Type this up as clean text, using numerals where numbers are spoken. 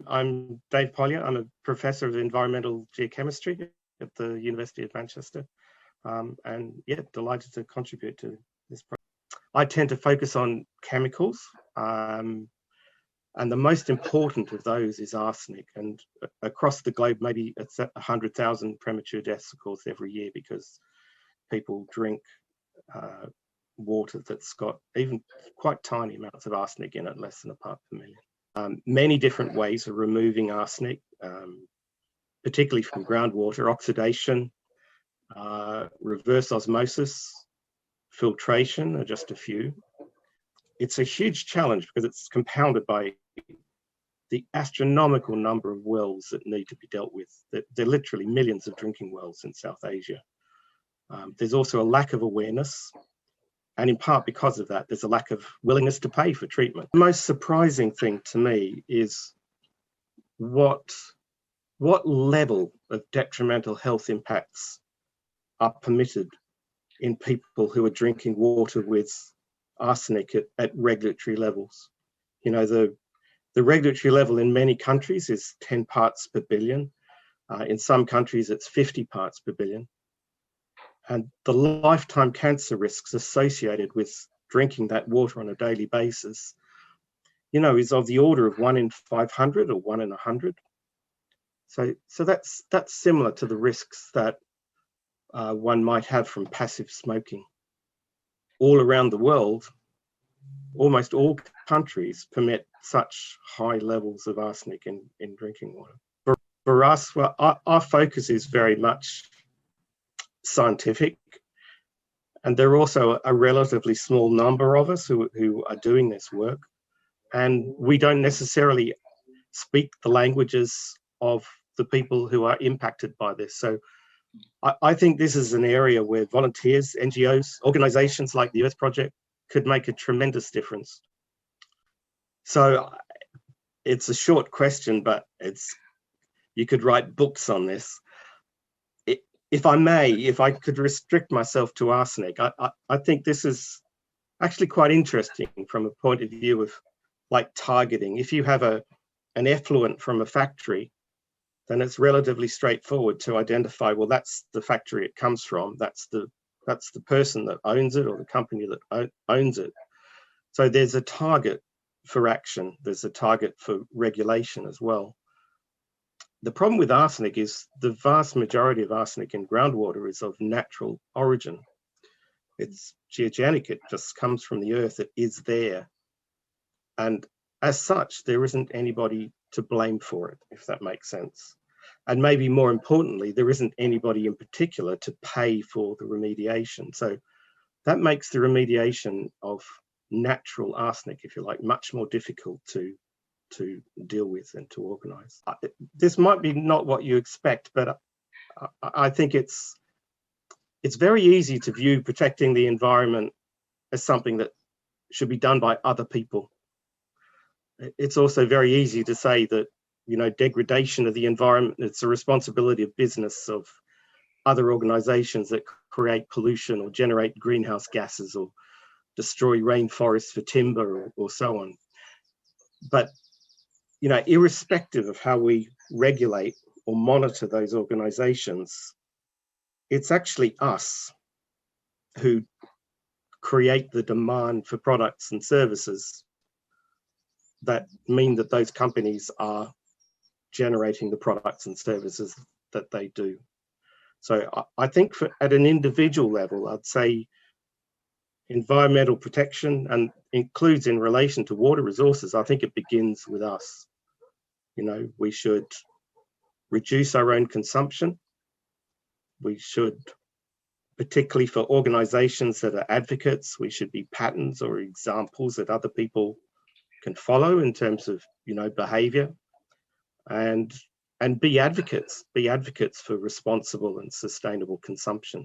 I'm Dave Polya. I'm a professor of environmental geochemistry at the University of Manchester. And yeah, delighted to contribute to this project. I tend to focus on chemicals, and the most important of those is arsenic. And across the globe, maybe it's 100,000 premature deaths, of course, every year because people drink water that's got even quite tiny amounts of arsenic in it, less than a part per million. Many different ways of removing arsenic, particularly from groundwater: oxidation, reverse osmosis, filtration are just a few. It's a huge challenge because it's compounded by the astronomical number of wells that need to be dealt with. There are literally millions of drinking wells in South Asia. There's also a lack of awareness. And in part because of that, there's a lack of willingness to pay for treatment. The most surprising thing to me is what level of detrimental health impacts are permitted in people who are drinking water with arsenic at regulatory levels. You know, the regulatory level in many countries is 10 parts per billion. In some countries, it's 50 parts per billion. And the lifetime cancer risks associated with drinking that water on a daily basis, you know, is of the order of 1 in 500 or 1 in 100. So that's similar to the risks that one might have from passive smoking. All around the world, almost all countries permit such high levels of arsenic in drinking water. For us, well, our focus is very much scientific, and there are also a relatively small number of us who are doing this work, and we don't necessarily speak the languages of the people who are impacted by this. So I think this is an area where volunteers, NGOs, organizations like the Earth Project could make a tremendous difference. So it's a short question, but you could write books on this. If I could restrict myself to arsenic, I think this is actually quite interesting from a point of view of like targeting. If you have an effluent from a factory, then it's relatively straightforward to identify, well, that's the factory it comes from. That's the person that owns it or the company that owns it. So there's a target for action. There's a target for regulation as well. The problem with arsenic is the vast majority of arsenic in groundwater is of natural origin. It's geogenic, it just comes from the earth, it is there. And as such, there isn't anybody to blame for it, if that makes sense. And maybe more importantly, there isn't anybody in particular to pay for the remediation. So that makes the remediation of natural arsenic, if you like, much more difficult to deal with and to organize. This might be not what you expect, but I think it's very easy to view protecting the environment as something that should be done by other people. It's also very easy to say that, you know, degradation of the environment, it's a responsibility of business, of other organizations that create pollution or generate greenhouse gases or destroy rainforests for timber or so on. But you know, irrespective of how we regulate or monitor those organizations, it's actually us who create the demand for products and services that mean that those companies are generating the products and services that they do. So I think at an individual level, I'd say environmental protection, and includes in relation to water resources, I think it begins with us. You know, we should reduce our own consumption. We should, particularly for organizations that are advocates, we should be patterns or examples that other people can follow in terms of, you know, behavior, and be advocates for responsible and sustainable consumption.